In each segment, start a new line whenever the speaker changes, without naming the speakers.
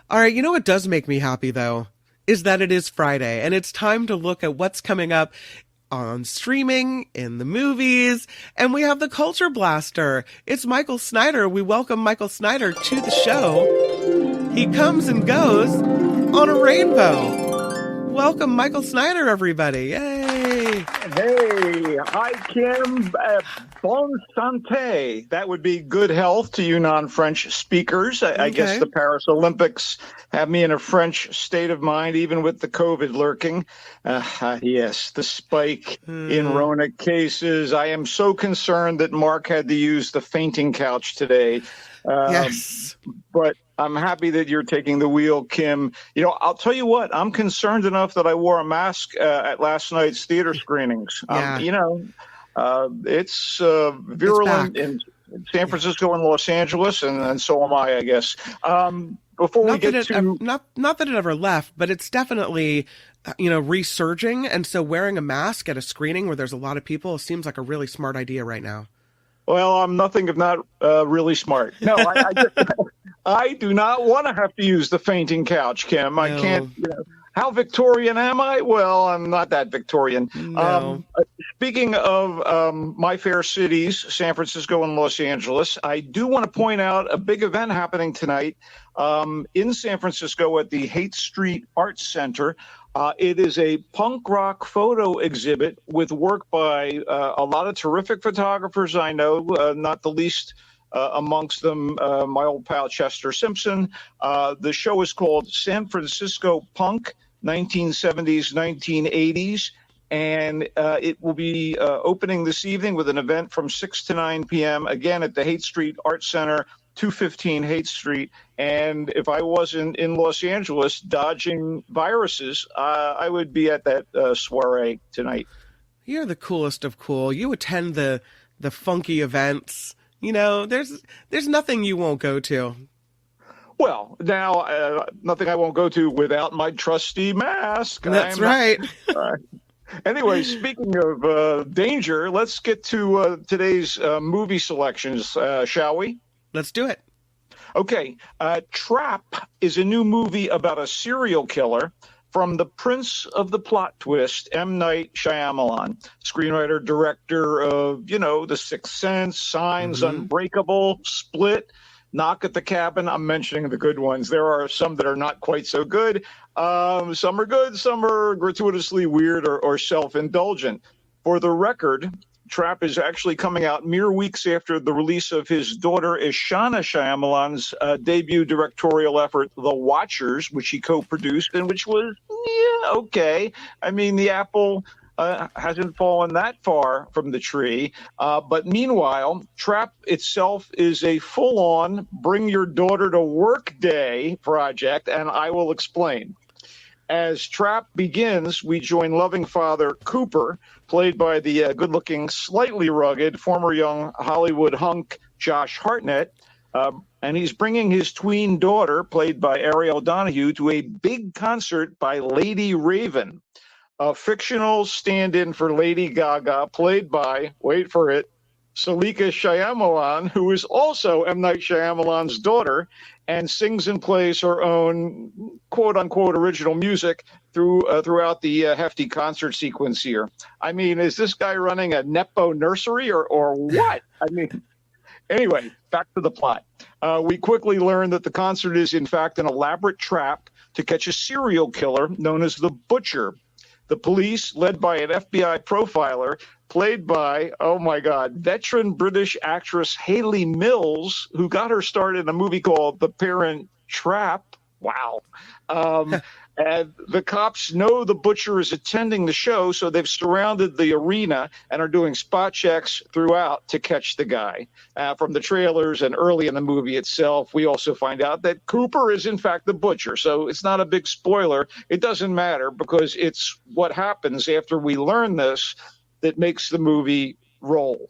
All right, you know what does make me happy though? Is that it is Friday and it's time to look at what's coming up on streaming, in the movies, and we have the Culture Blaster. It's Michael Snyder. We welcome Michael Snyder to the show. He comes and goes on a rainbow. Welcome, Michael Snyder, everybody. Yay!
Hey, hi, Kim. Bonne santé. That would be good health to you non-French speakers. I guess the Paris Olympics have me in a French state of mind, even with the COVID lurking. Yes, the spike in Rona cases. I am so concerned that Mark had to use the fainting couch today.
Yes.
But I'm happy that you're taking the wheel, Kim. You know, I'll tell you what, I'm concerned enough that I wore a mask at last night's theater screenings.
Yeah.
It's virulent in San Francisco and Los Angeles, and so am I guess. Before we get to...
Not that it ever left, but it's definitely, resurging. And so wearing a mask at a screening where there's a lot of people seems like a really smart idea right now.
Well, I'm nothing if not really smart. No, I do not want to have to use the fainting couch, Kim. No. I can't. How Victorian am I? Well, I'm not that Victorian.
No.
Speaking of my fair cities, San Francisco and Los Angeles, I do want to point out a big event happening tonight in San Francisco at the Haight Street Arts Center. It is a punk rock photo exhibit with work by a lot of terrific photographers I know, not the least amongst them my old pal Chester Simpson. The show is called San Francisco Punk, 1970s, 1980s, and it will be opening this evening with an event from 6 to 9 p.m., again at the Haight Street Arts Center, 215 Haight Street. And if I wasn't in Los Angeles dodging viruses, I would be at that soiree tonight.
You're the coolest of cool. You attend the funky events. There's nothing you won't go to.
Well, now, nothing I won't go to without my trusty mask.
That's right.
Anyway, speaking of danger, let's get to today's movie selections, shall we?
Let's do it.
Okay. Trap is a new movie about a serial killer from the prince of the plot twist, M. Night Shyamalan, screenwriter, director of, The Sixth Sense, Signs, Unbreakable, Split, Knock at the Cabin. I'm mentioning the good ones. There are some that are not quite so good. Some are good. Some are gratuitously weird or self-indulgent. For the record, Trap is actually coming out mere weeks after the release of his daughter Ishana Shyamalan's debut directorial effort, The Watchers, which he co-produced and which was, okay. I mean, the apple hasn't fallen that far from the tree. But meanwhile, Trap itself is a full-on bring your daughter to work day project, and I will explain. As Trap begins, we join loving father Cooper, played by the good-looking, slightly rugged, former young Hollywood hunk Josh Hartnett, and he's bringing his tween daughter, played by Ariel Donahue, to a big concert by Lady Raven, a fictional stand-in for Lady Gaga, played by, wait for it, Salika Shyamalan, who is also M. Night Shyamalan's daughter, and sings and plays her own quote-unquote original music throughout the hefty concert sequence here. I mean, is this guy running a Nepo nursery or what? I mean, anyway, back to the plot. We quickly learn that the concert is, in fact, an elaborate trap to catch a serial killer known as the Butcher. The police, led by an FBI profiler, played by, oh my God, veteran British actress Hayley Mills, who got her start in a movie called The Parent Trap. Wow. And the cops know the Butcher is attending the show, so they've surrounded the arena and are doing spot checks throughout to catch the guy. From the trailers and early in the movie itself, we also find out that Cooper is, in fact, the Butcher. So it's not a big spoiler. It doesn't matter because it's what happens after we learn this that makes the movie roll.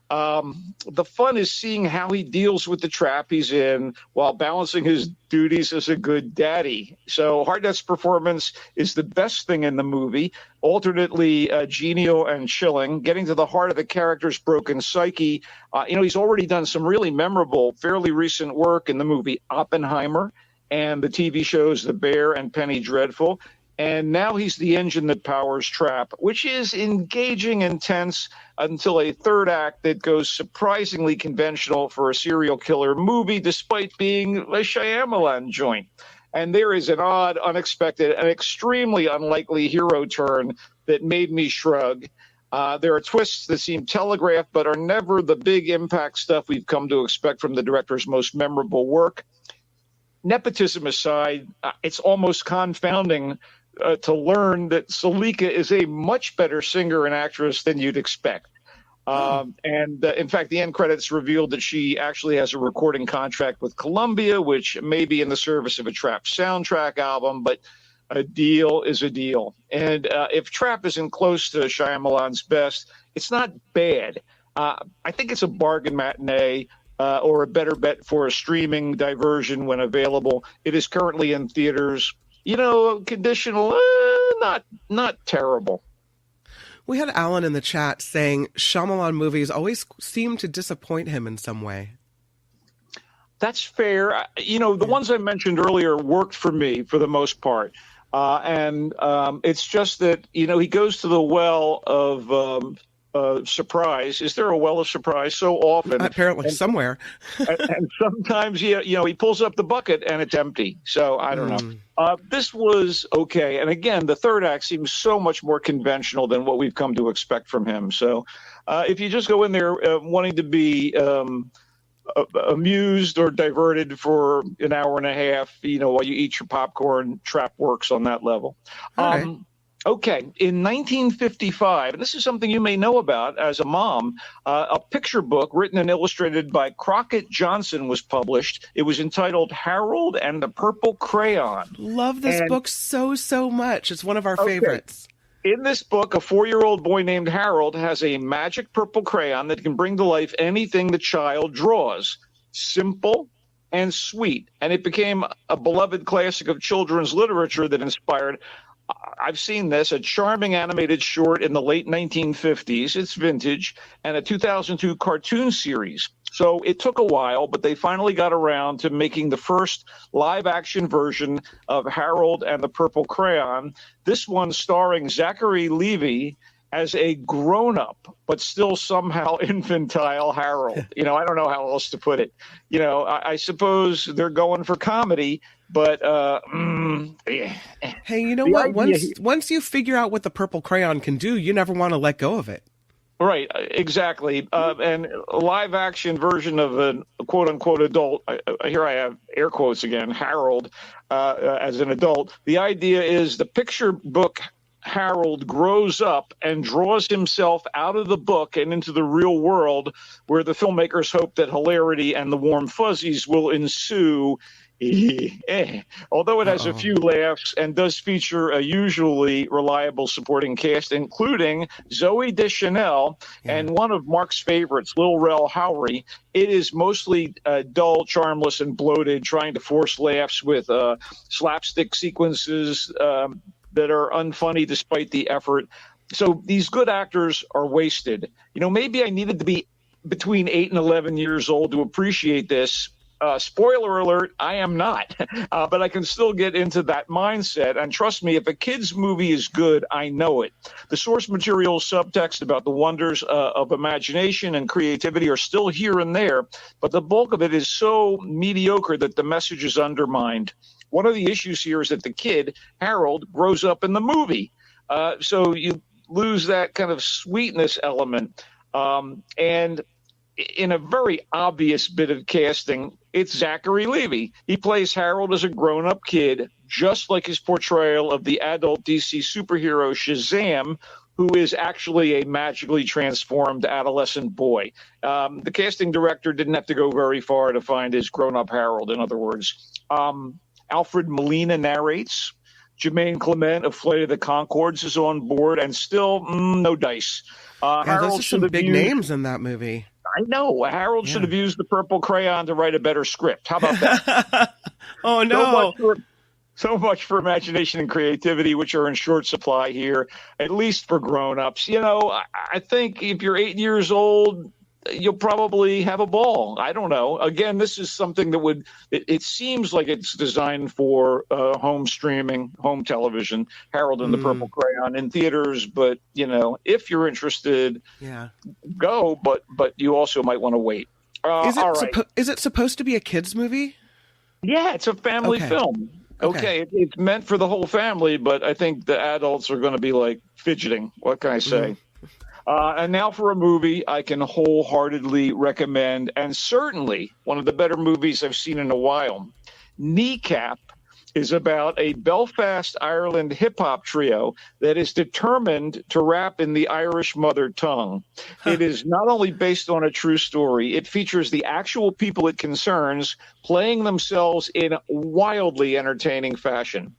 The fun is seeing how he deals with the trap he's in while balancing his duties as a good daddy. So Hartnett's performance is the best thing in the movie, alternately genial and chilling, getting to the heart of the character's broken psyche. He's already done some really memorable, fairly recent work in the movie Oppenheimer and the TV shows The Bear and Penny Dreadful. And now he's the engine that powers Trap, which is engaging and tense until a third act that goes surprisingly conventional for a serial killer movie, despite being a Shyamalan joint. And there is an odd, unexpected, and extremely unlikely hero turn that made me shrug. There are twists that seem telegraphed, but are never the big impact stuff we've come to expect from the director's most memorable work. Nepotism aside, it's almost confounding to learn that Salika is a much better singer and actress than you'd expect. And in fact, the end credits revealed that she actually has a recording contract with Columbia, which may be in the service of a Trap soundtrack album, but a deal is a deal. And if Trap isn't close to Shyamalan's best, it's not bad. I think it's a bargain matinee or a better bet for a streaming diversion when available. It is currently in theaters. Conditional, not terrible.
We had Alan in the chat saying Shyamalan movies always seem to disappoint him in some way.
That's fair. The ones I mentioned earlier worked for me for the most part. And it's just that, he goes to the well of surprise. Is there a well of surprise so often?
Apparently somewhere.
and sometimes, he pulls up the bucket and it's empty. So I don't know. This was okay. And again, the third act seems so much more conventional than what we've come to expect from him. So if you just go in there wanting to be amused or diverted for an hour and a half, while you eat your popcorn, Trap works on that level.
Right.
Okay, in 1955, and this is something you may know about as a mom, a picture book written and illustrated by Crockett Johnson was published. It was entitled Harold and the Purple Crayon.
Love this book so much. It's one of our favorites.
In this book, a 4-year-old boy named Harold has a magic purple crayon that can bring to life anything the child draws. Simple and sweet. And it became a beloved classic of children's literature that inspired, I've seen this, a charming animated short in the late 1950s. It's vintage, and a 2002 cartoon series. So it took a while, but they finally got around to making the first live-action version of Harold and the Purple Crayon, this one starring Zachary Levi as a grown-up, but still somehow infantile Harold. I don't know how else to put it. I suppose they're going for comedy, but
hey, you know what? Once you figure out what the purple crayon can do, you never want to let go of it.
Right, exactly. And a live action version of a quote unquote adult, here I have air quotes again, Harold, as an adult. The idea is the picture book Harold grows up and draws himself out of the book and into the real world, where the filmmakers hope that hilarity and the warm fuzzies will ensue. Although it has a few laughs and does feature a usually reliable supporting cast, including Zooey Deschanel and one of Mark's favorites, Lil Rel Howery, it is mostly dull, charmless, and bloated, trying to force laughs with slapstick sequences that are unfunny despite the effort. So these good actors are wasted. Maybe I needed to be between 8 and 11 years old to appreciate this. Spoiler alert, I am not, but I can still get into that mindset. And trust me, if a kid's movie is good, I know it. The source material subtext about the wonders of imagination and creativity are still here and there, but the bulk of it is so mediocre that the message is undermined. One of the issues here is that the kid, Harold, grows up in the movie. So you lose that kind of sweetness element. And in a very obvious bit of casting, it's Zachary Levi. He plays Harold as a grown-up kid, just like his portrayal of the adult DC superhero Shazam, who is actually a magically transformed adolescent boy. The casting director didn't have to go very far to find his grown-up Harold, in other words. Alfred Molina narrates. Jermaine Clement of Flight of the Conchords is on board, and still no dice.
Those are some big names in that movie.
I know. Harold should have used the purple crayon to write a better script. How about that?
Oh, no.
So much for imagination and creativity, which are in short supply here, at least for grown-ups. I think if you're 8 years old, you'll probably have a ball. I don't know. Again, this is something that it seems like it's designed for home streaming, home television, Harold and the Purple Crayon in theaters. But, if you're interested, go. But you also might want to wait.
Is it supposed to be a kid's movie?
Yeah, it's a family film. Okay. It's meant for the whole family, but I think the adults are going to be like fidgeting. What can I say? And now for a movie I can wholeheartedly recommend, and certainly one of the better movies I've seen in a while. Kneecap is about a Belfast, Ireland hip-hop trio that is determined to rap in the Irish mother tongue. It is not only based on a true story, it features the actual people it concerns playing themselves in wildly entertaining fashion.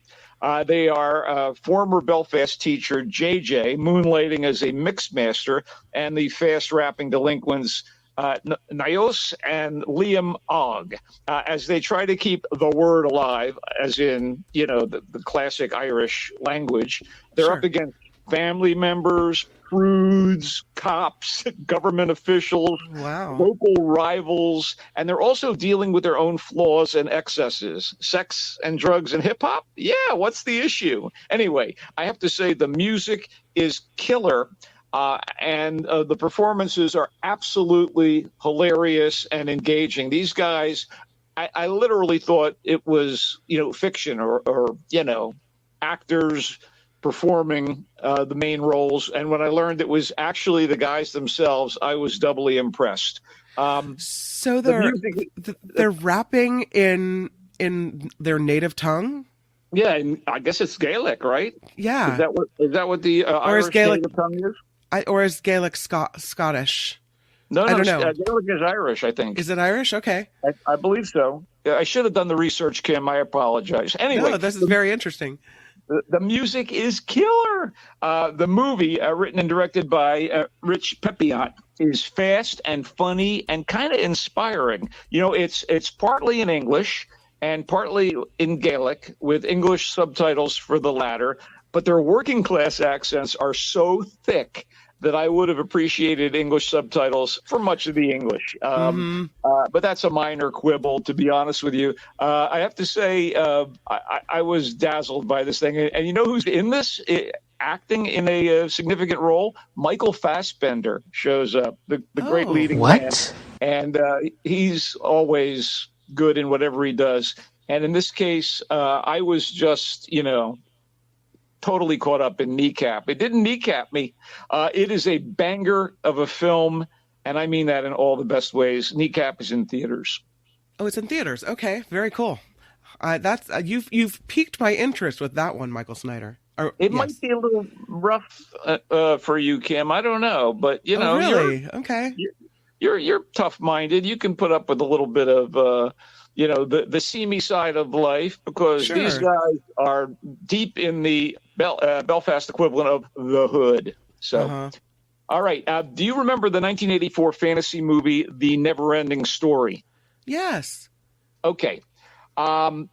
They are former Belfast teacher JJ, moonlighting as a mixmaster, and the fast-rapping delinquents Nios and Liam Og, as they try to keep the word alive, as in, the classic Irish language. They're up against family members, prudes, cops, government officials, local rivals, and they're also dealing with their own flaws and excesses. Sex and drugs and hip-hop? Yeah, what's the issue? Anyway, I have to say the music is killer. And the performances are absolutely hilarious and engaging. These guys, I literally thought it was, fiction or actors performing the main roles. And when I learned it was actually the guys themselves, I was doubly impressed.
So they're rapping in their native tongue?
Yeah, and I guess it's Gaelic, right?
Yeah.
Is that what the Irish native tongue is?
Or is Gaelic Scottish?
No,
I don't know.
Gaelic is Irish, I think.
Is it Irish? Okay.
I believe so. I should have done the research, Kim. I apologize. Anyway.
No, this is very interesting.
The music is killer. The movie, written and directed by Rich Pepiot, is fast and funny and kind of inspiring. It's partly in English and partly in Gaelic with English subtitles for the latter. But their working class accents are so thick that I would have appreciated English subtitles for much of the English. But that's a minor quibble, to be honest with you. I have to say I was dazzled by this thing. And you know who's in this? Acting in a significant role? Michael Fassbender shows up, the great leading man. And he's always good in whatever he does. And in this case, I was just, totally caught up in Kneecap. It didn't kneecap me. It is a banger of a film, and I mean that in all the best ways. Kneecap is in theaters.
Oh, it's in theaters. Okay, very cool. That's you've piqued my interest with that one, Michael Snyder.
It might be a little rough for you, Kim. I don't know, but
really? Okay.
You're tough-minded. You can put up with a little bit of the seamy side of life, because these guys are deep in the Belfast equivalent of the hood. So, all right. Do you remember the 1984 fantasy movie, The Neverending Story?
Yes.
Okay. Tammy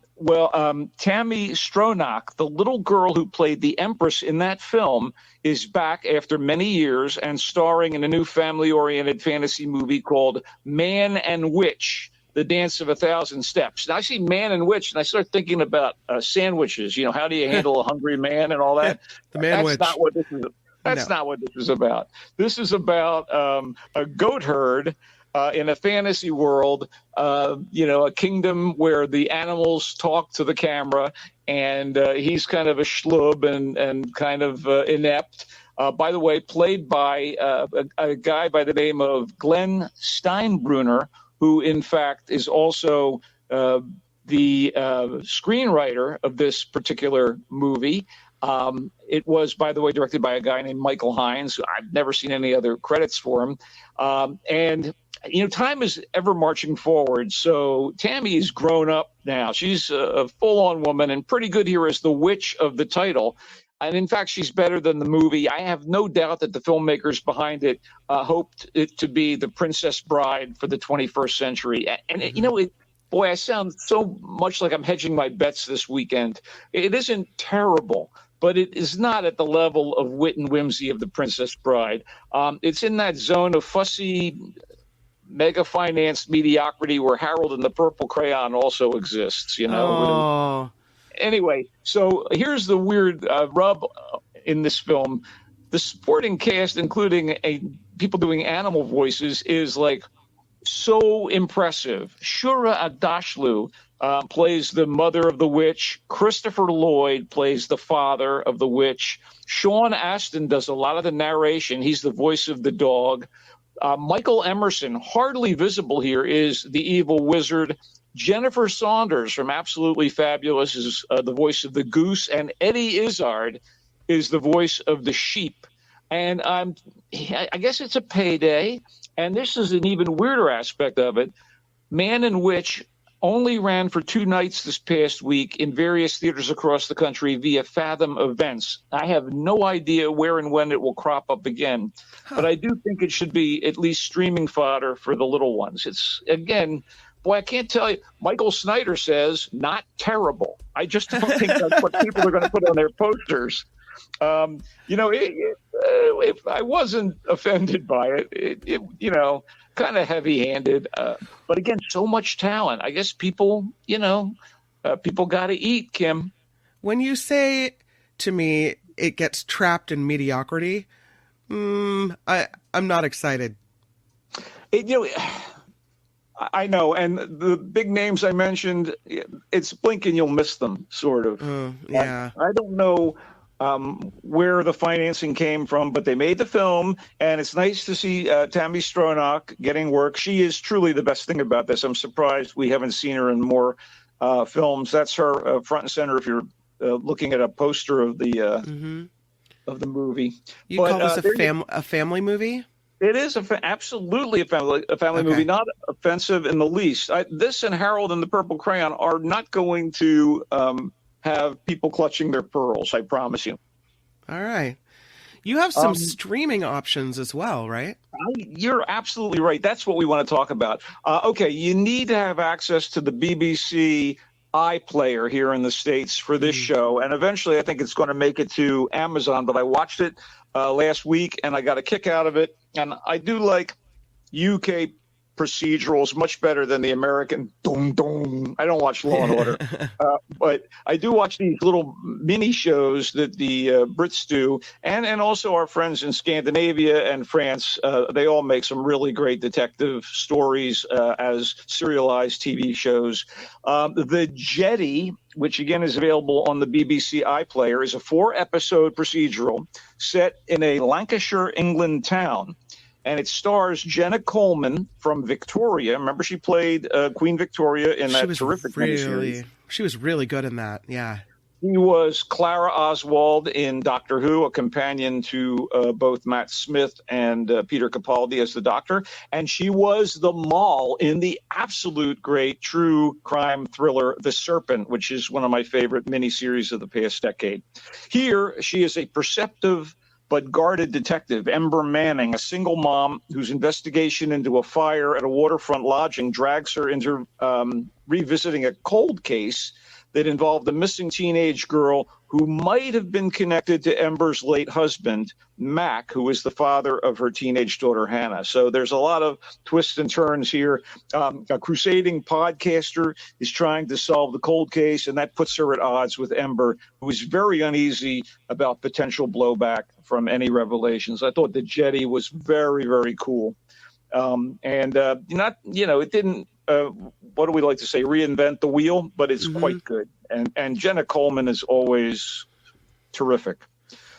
Stronach, the little girl who played the Empress in that film, is back after many years and starring in a new family-oriented fantasy movie called Man and Witch: The Dance of a Thousand Steps. Now, I see Man and Witch, and I start thinking about sandwiches. How do you handle a hungry man and all that?
The Man Witch.
Not what this is. That's not what this is about. This is about a goat herd in a fantasy world, a kingdom where the animals talk to the camera, and he's kind of a schlub and kind of inept. By the way, played by a guy by the name of Glenn Steinbrunner, who, in fact, is also the screenwriter of this particular movie. It was, by the way, directed by a guy named Michael Hines. I've never seen any other credits for him. And time is ever marching forward. So Tammy is grown up now. She's a full-on woman and pretty good here as the witch of the title. And in fact, she's better than the movie. I have no doubt that the filmmakers behind it hoped it to be the Princess Bride for the 21st century. And, boy, I sound so much like I'm hedging my bets this weekend. It isn't terrible, but it is not at the level of wit and whimsy of the Princess Bride. It's in that zone of fussy mega financed mediocrity where Harold and the Purple Crayon also exists,
Oh.
Anyway, so here's the weird rub in this film. The supporting cast, including people doing animal voices, is like so impressive. Shura Agdashlu plays the mother of the witch. Christopher Lloyd plays the father of the witch. Sean Astin does a lot of the narration. He's the voice of the dog. Michael Emerson, hardly visible here, is the evil wizard. Jennifer Saunders from Absolutely Fabulous is the voice of the goose. And Eddie Izzard is the voice of the sheep. And I guess it's a payday. And this is an even weirder aspect of it. Man and Witch only ran for 2 nights this past week in various theaters across the country via Fathom Events. I have no idea where and when it will crop up again, but I do think it should be at least streaming fodder for the little ones. It's, again, boy, I can't tell you. Michael Snyder says, not terrible. I just don't think that's what people are going to put on their posters. If I wasn't offended by it, kind of heavy-handed. But again, so much talent. I guess people got to eat, Kim.
When you say to me it gets trapped in mediocrity, I'm not excited.
I know, and the big names I mentioned, it's blink and you'll miss them, sort of.
Yeah.
I don't know where the financing came from, but they made the film, and it's nice to see Tammy Stronach getting work. She is truly the best thing about this. I'm surprised we haven't seen her in more films. That's her front and center if you're looking at a poster of the movie.
You call this a family movie?
It is absolutely a family movie, not offensive in the least. This and Harold and the Purple Crayon are not going to have people clutching their pearls, I promise you.
All right. You have some streaming options as well, right?
You're absolutely right. That's what we want to talk about. Okay, you need to have access to the BBC iPlayer here in the States for this show, and eventually I think it's going to make it to Amazon, but I watched it last week, and I got a kick out of it, and I do like UK procedurals much better than the American dong. I don't watch Law and Order, but I do watch these little mini shows that the Brits do, and also our friends in Scandinavia and France. They all make some really great detective stories as serialized TV shows. The Jetty, which again is available on the BBC iPlayer, is a 4-episode procedural set in a Lancashire, England town. And it stars Jenna Coleman from Victoria. Remember, she played Queen Victoria in that terrific miniseries.
She was really good in that, yeah.
She was Clara Oswald in Doctor Who, a companion to both Matt Smith and Peter Capaldi as the Doctor. And she was the Moll in the absolute great true crime thriller, The Serpent, which is one of my favorite miniseries of the past decade. Here, she is a perceptive but guarded detective, Ember Manning, a single mom whose investigation into a fire at a waterfront lodging drags her into revisiting a cold case that involved a missing teenage girl who might have been connected to Ember's late husband, Mac, who is the father of her teenage daughter, Hannah. So there's a lot of twists and turns here. A crusading podcaster is trying to solve the cold case, and that puts her at odds with Ember, who is very uneasy about potential blowback from any revelations. I thought The Jetty was very, very cool. It didn't, what do we like to say, reinvent the wheel, but it's quite good. And Jenna Coleman is always terrific.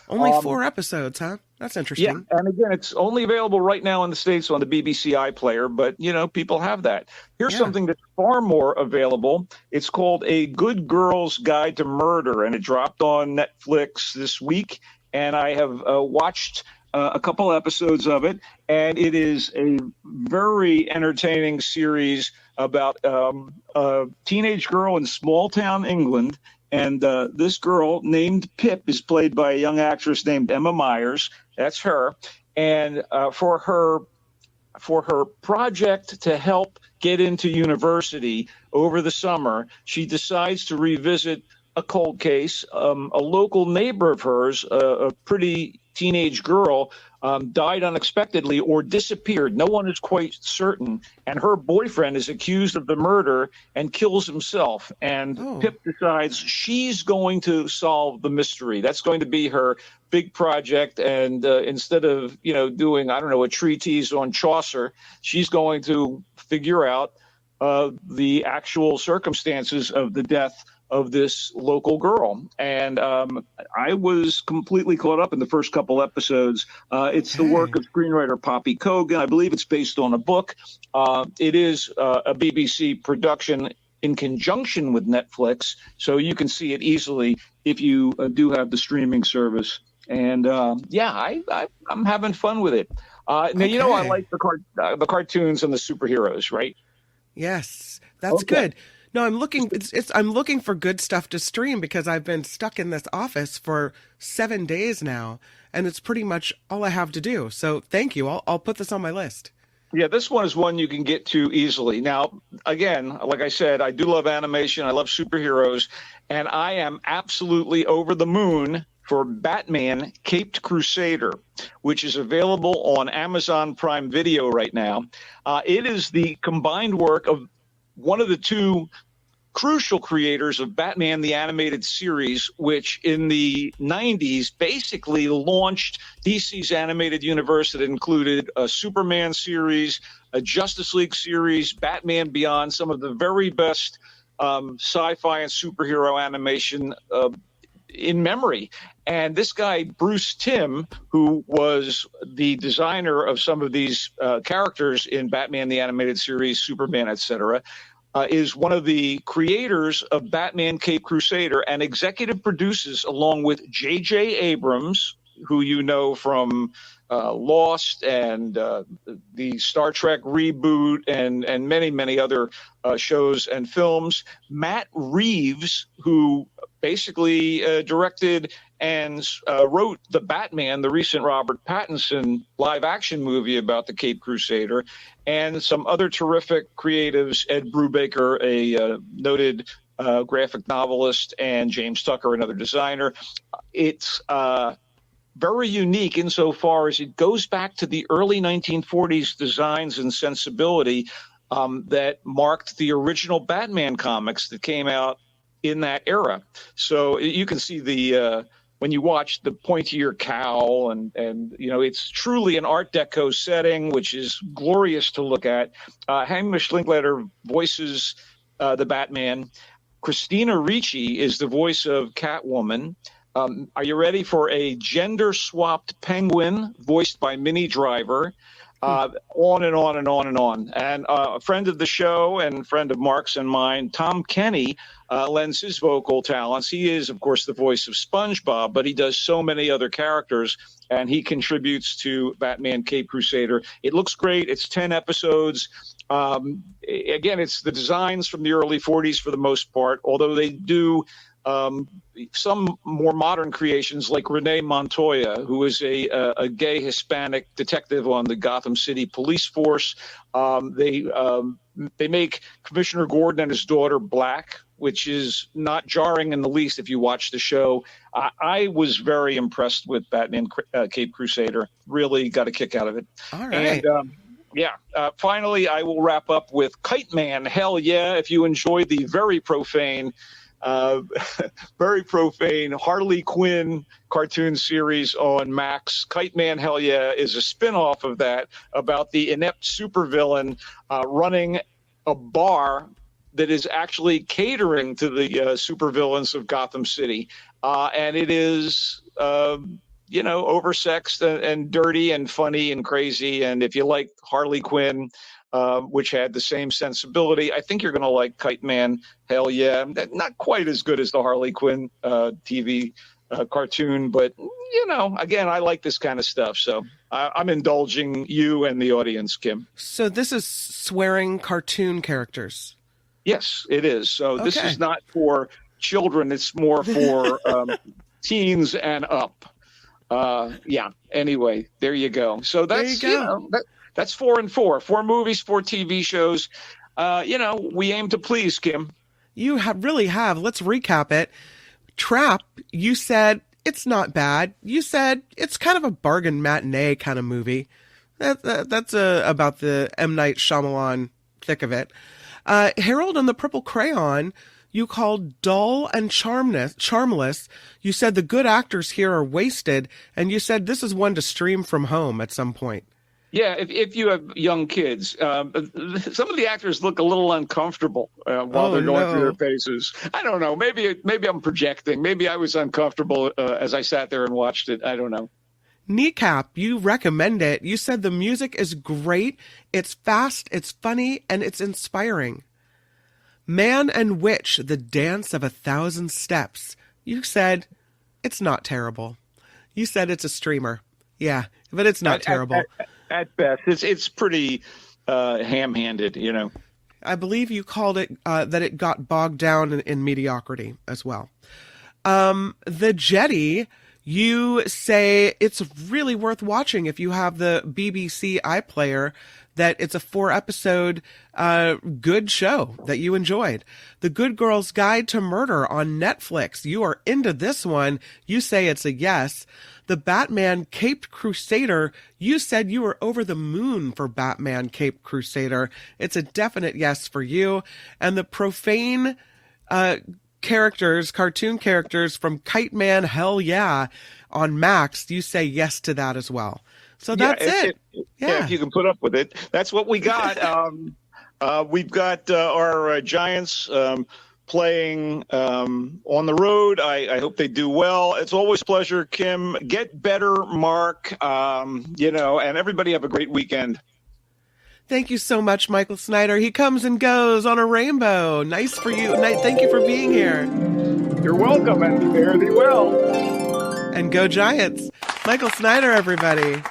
Only 4 episodes, huh? That's interesting.
Yeah, and again, it's only available right now in the States on the BBC iPlayer, but, people have that. Here's something that's far more available. It's called A Good Girl's Guide to Murder, and it dropped on Netflix this week, and I have watched a couple episodes of it, and it is a very entertaining series about a teenage girl in small-town England, and this girl named Pip is played by a young actress named Emma Myers. That's her. And for her project to help get into university over the summer, she decides to revisit a cold case. A local neighbor of hers, a pretty teenage girl died unexpectedly or disappeared. No one is quite certain. And her boyfriend is accused of the murder and kills himself. And Pip decides she's going to solve the mystery. That's going to be her big project. And instead of, doing, I don't know, a treatise on Chaucer, she's going to figure out the actual circumstances of the death of this local girl. And I was completely caught up in the first couple episodes. It's the work of screenwriter Poppy Kogan. I believe it's based on a book. It is a BBC production in conjunction with Netflix, so you can see it easily if you do have the streaming service. And I'm having fun with it. Now, I like the cartoons and the superheroes, right?
Yes, that's good. No, I'm looking. I'm looking for good stuff to stream because I've been stuck in this office for 7 days now, and it's pretty much all I have to do. So thank you. I'll put this on my list.
Yeah, this one is one you can get to easily. Now, again, like I said, I do love animation. I love superheroes, and I am absolutely over the moon for Batman Caped Crusader, which is available on Amazon Prime Video right now. It is the combined work of one of the two crucial creators of Batman the Animated Series, which in the 90s basically launched DC's animated universe that included a Superman series, a Justice League series, Batman Beyond, some of the very best sci-fi and superhero animation in memory. And this guy, Bruce Timm, who was the designer of some of these characters in Batman the Animated Series, Superman, etc., is one of the creators of Batman Caped Crusader and executive produces, along with J.J. Abrams, who you know from Lost and the Star Trek reboot and many, many other shows and films. Matt Reeves, who basically directed and wrote The Batman, the recent Robert Pattinson live-action movie about the Caped Crusader, and some other terrific creatives, Ed Brubaker, a noted graphic novelist, and James Tucker, another designer. It's very unique insofar as it goes back to the early 1940s designs and sensibility that marked the original Batman comics that came out in that era. So you can see the when you watch the pointier cowl and it's truly an Art Deco setting, which is glorious to look at. Hamish Linklater voices the Batman. Christina Ricci is the voice of Catwoman. Are you ready for a gender-swapped Penguin voiced by Minnie Driver? On and on and on and on. And a friend of the show and friend of Mark's and mine, Tom Kenny, lends his vocal talents. He is, of course, the voice of SpongeBob, but he does so many other characters, and he contributes to Batman Caped Crusader. It looks great. It's 10 episodes. Again, it's the designs from the early 40s for the most part, although they do some more modern creations like Renee Montoya, who is a gay Hispanic detective on the Gotham City police force. They make Commissioner Gordon and his daughter black, which is not jarring in the least if you watch the show. I was very impressed with Batman Caped Crusader. Really got a kick out of it.
All right.
And, finally, I will wrap up with Kite Man. Hell yeah, if you enjoyed the very profane Harley Quinn cartoon series on Max. Kite Man, hell yeah, is a spin-off of that about the inept supervillain running a bar that is actually catering to the supervillains of Gotham City. And it is, oversexed and dirty and funny and crazy. And if you like Harley Quinn, which had the same sensibility, I think you're going to like Kite Man. Hell yeah. Not quite as good as the Harley Quinn TV cartoon, but, again, I like this kind of stuff. So I'm indulging you and the audience, Kim.
So this is swearing cartoon characters.
Yes, it is. So This is not for children. It's more for teens and up. Anyway, there you go. So that's, that's 4 and 4 movies, 4 TV shows. We aim to please, Kim.
You really have. Let's recap it. Trap, you said it's not bad. You said it's kind of a bargain matinee kind of movie. That's about the M. Night Shyamalan thick of it. Harold and the Purple Crayon, you called dull and charmless. You said the good actors here are wasted, and you said this is one to stream from home at some point.
Yeah, if you have young kids, some of the actors look a little uncomfortable while they're going through their paces. I don't know. Maybe I'm projecting. Maybe I was uncomfortable as I sat there and watched it. I don't know.
Kneecap, you recommend it. You said the music is great. It's fast, it's funny, and it's inspiring. Man and Witch, The Dance of 1,000 Steps. You said it's not terrible. You said it's a streamer. Yeah, but it's not terrible.
At best, it's pretty ham-handed, you know.
I believe you called it that it got bogged down in mediocrity as well. The Jetty, you say it's really worth watching if you have the BBC iPlayer, that it's a 4-episode good show that you enjoyed. The Good Girl's Guide to Murder on Netflix. You are into this one. You say it's a yes. The Batman Caped Crusader, you said you were over the moon for Batman Caped Crusader. It's a definite yes for you. And the profane cartoon characters from Kite Man, Hell Yeah, on Max, you say yes to that as well. So that's it.
Yeah, if you can put up with it. That's what we got. We've got our Giants playing on the road. I hope they do well. It's always a pleasure, Kim. Get better, Mark. And everybody have a great weekend.
Thank you so much, Michael Snyder. He comes and goes on a rainbow. Nice for you. Thank you for being here.
You're welcome, and fare thee well.
And go Giants. Michael Snyder, everybody.